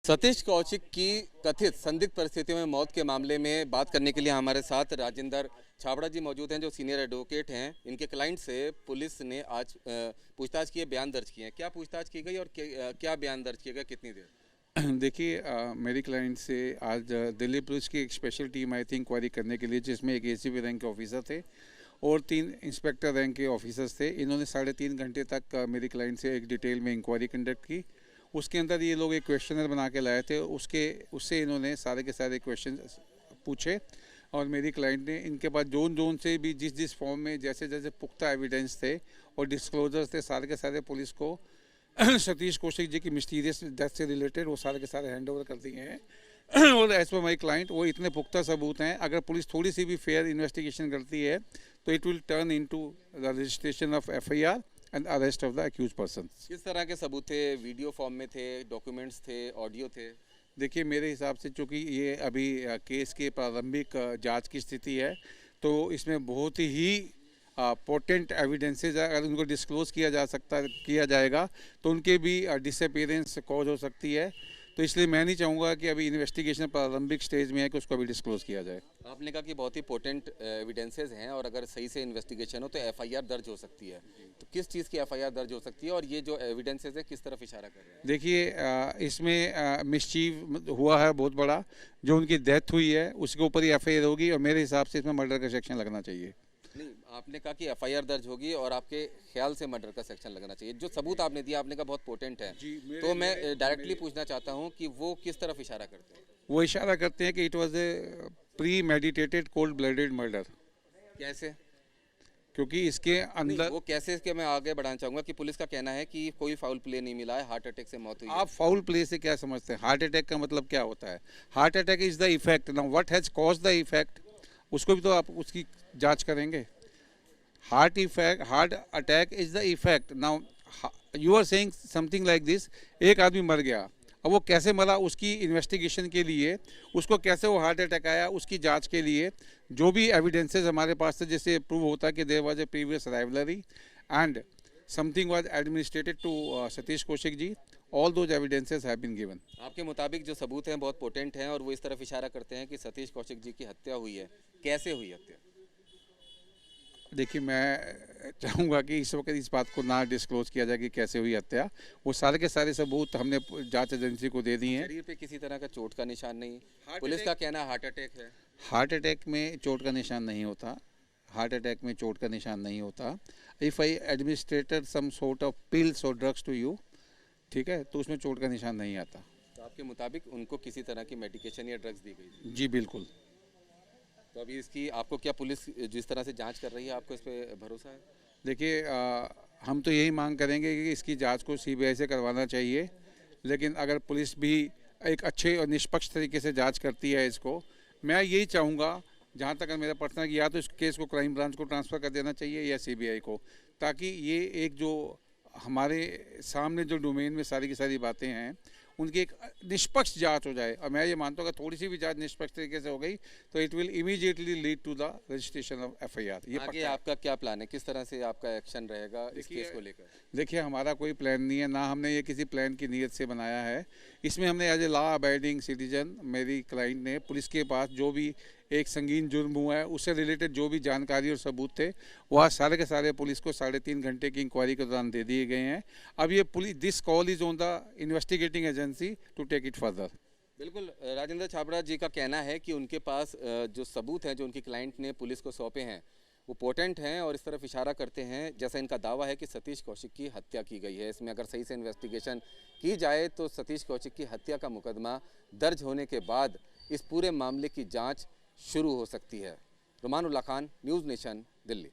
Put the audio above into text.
सतीश कौशिक की कथित संदिग्ध परिस्थितियों में मौत के मामले में बात करने के लिए हमारे साथ राजेंद्र छाबड़ा जी मौजूद हैं, जो सीनियर एडवोकेट हैं। इनके क्लाइंट से पुलिस ने आज पूछताछ की है, बयान दर्ज किए हैं। क्या पूछताछ की गई और क्या बयान दर्ज किया गया, कितनी देर? देखिए, मेरी क्लाइंट से आज दिल्ली पुलिस की एक स्पेशल टीम आई थी इंक्वायरी करने के लिए, जिसमें एक एसीपी रैंक के ऑफिसर थे और 3 इंस्पेक्टर रैंक के ऑफिसर्स थे। इन्होंने 3.5 घंटे तक मेरी क्लाइंट से एक डिटेल में इंक्वायरी कंडक्ट की। उसके अंदर ये लोग एक क्वेश्चनर बना के लाए थे, उससे इन्होंने सारे के सारे क्वेश्चन पूछे और मेरी क्लाइंट ने इनके पास जोन जोन से भी जिस फॉर्म में जैसे जैसे पुख्ता एविडेंस थे और डिस्क्लोजर्स थे, सारे के सारे पुलिस को सतीश कौशिक जी की मिस्टीरियस डेथ से रिलेटेड वो सारे के सारे हैंड ओवर कर दिए हैं। और एज पर माई क्लाइंट वो इतने पुख्ता सबूत हैं, अगर पुलिस थोड़ी सी भी फेयर इन्वेस्टिगेशन करती है तो it will turn into the registration of FIR and arrest of the accuse person. किस तरह के सबूत थे? वीडियो फॉर्म में थे, डॉक्यूमेंट्स थे, ऑडियो थे? देखिए, मेरे हिसाब से चूँकि ये अभी केस के प्रारंभिक जांच की स्थिति है, तो इसमें बहुत ही पोटेंट एविडेंसेज अगर उनको डिस्क्लोज किया जाएगा तो उनके भी डिसअपीयरेंस कॉज हो सकती है। तो इसलिए मैं नहीं चाहूँगा कि अभी इन्वेस्टिगेशन प्रारंभिक स्टेज में है कि उसको अभी डिस्क्लोज किया जाए। आपने कहा कि बहुत ही पोटेंट एविडेंसेस हैं और अगर सही से इन्वेस्टिगेशन हो तो एफआईआर दर्ज हो सकती है। तो किस चीज़ की एफआईआर दर्ज हो सकती है और ये जो एविडेंसेस है किस तरफ इशारा कर रहे हैं? देखिए, इसमें मिसचीव हुआ है बहुत बड़ा, जो उनकी डेथ हुई है उसके ऊपर ही एफआईआर होगी और मेरे हिसाब से इसमें मर्डर का सेक्शन लगना चाहिए। नहीं, आपने कहा कि एफआईआर दर्ज होगी और आपके ख्याल से मर्डर का सेक्शन लगना चाहिए। जो सबूत आपने दिया, आपने कहा बहुत पोटेंट है, तो मैं डायरेक्टली पूछना चाहता हूं कि वो किस तरफ इशारा करते हैं? वो इशारा करते हैं कि it was a pre meditated cold blooded murder. कैसे? क्योंकि इसके अंदर वो कैसे के मैं आगे बढ़ाना चाहूंगा कि पुलिस का कहना है कि कोई फाउल प्ले नहीं मिला है, हार्ट अटैक से मौत हुई है। आप फाउल प्ले से क्या समझते हैं? हार्ट अटैक का मतलब क्या होता है? Heart attack is the effect. Now what has caused the effect, उसको भी तो आप उसकी जांच करेंगे। Heart attack is the effect. Now you are saying something like this, एक आदमी मर गया, अब वो कैसे मरा उसकी इन्वेस्टिगेशन के लिए, उसको कैसे वो हार्ट अटैक आया उसकी जांच के लिए जो भी एविडेंसेस हमारे पास से जैसे प्रूव होता है कि there was a previous rivalry and something was administered to Satish Kaushik ji, all those evidences have been given. आपके मुताबिक जो सबूत हैं बहुत पोटेंट हैं और वो इस तरफ इशारा करते हैं कि सतीश कौशिक जी की हत्या हुई है। कैसे हुई हत्या? देखिए, मैं चाहूँगा कि इस वक्त इस बात को ना डिस्क्लोज किया जाए कि कैसे हुई हत्या। वो सारे के सारे सबूत हमने जांच एजेंसी को दे दिए हैं। शरीर पे किसी तरह का चोट का निशान नहीं, पुलिस का कहना हार्ट अटैक है। हार्ट अटैक में चोट का निशान नहीं होता। हार्ट अटैक में चोट का निशान नहीं होता। If I administered some sort of pills or drugs to you, ठीक है, तो उसमें चोट का निशान नहीं आता। तो आपके मुताबिक उनको किसी तरह की मेडिकेशन या ड्रग्स दी गई थी? जी बिल्कुल। तो अभी इसकी आपको क्या, पुलिस जिस तरह से जांच कर रही है, आपको इस पर भरोसा है? देखिए, हम तो यही मांग करेंगे कि इसकी जांच को सीबीआई से करवाना चाहिए, लेकिन अगर पुलिस भी एक अच्छे और निष्पक्ष तरीके से जांच करती है इसको, मैं यही चाहूँगा, जहाँ तक मेरा पर्सनल, या तो इस केस को क्राइम ब्रांच को ट्रांसफ़र कर देना चाहिए या सीबीआई को, ताकि ये एक जो हमारे सामने जो डोमेन में सारी की सारी बातें हैं उनकी एक निष्पक्ष जांच हो जाए। और मैं ये मानता हूँ कि थोड़ी सी भी जांच निष्पक्ष तरीके से हो गई तो it will immediately lead to the registration of FIR. ये आगे आपका क्या प्लान है? किस तरह से आपका एक्शन रहेगा इस केस को लेकर? देखिए, हमारा कोई प्लान नहीं है, ना हमने ये किसी प्लान की नीयत से बनाया है। इसमें हमने as a law abiding citizen, मेरी क्लाइंट ने पुलिस के पास जो भी एक संगीन जुर्म हुआ है उससे रिलेटेड जो भी जानकारी और सबूत थे वह सारे के सारे पुलिस को 3.5 घंटे की इंक्वायरी के दौरान दे दिए गए हैं। अब ये police, this call is on the investigating agency to take it further. बिल्कुल, राजेंद्र छाबड़ा जी का कहना है कि उनके पास जो सबूत हैं जो उनकी क्लाइंट ने पुलिस को सौंपे हैं वो पोटेंट हैं और इस तरफ इशारा करते हैं, जैसा इनका दावा है कि सतीश कौशिक की हत्या की गई है। इसमें अगर सही से इन्वेस्टिगेशन की जाए तो सतीश कौशिक की हत्या का मुकदमा दर्ज होने के बाद इस पूरे मामले की जांच शुरू हो सकती है। रुमान उल्लाह खान, न्यूज़ नेशन, दिल्ली।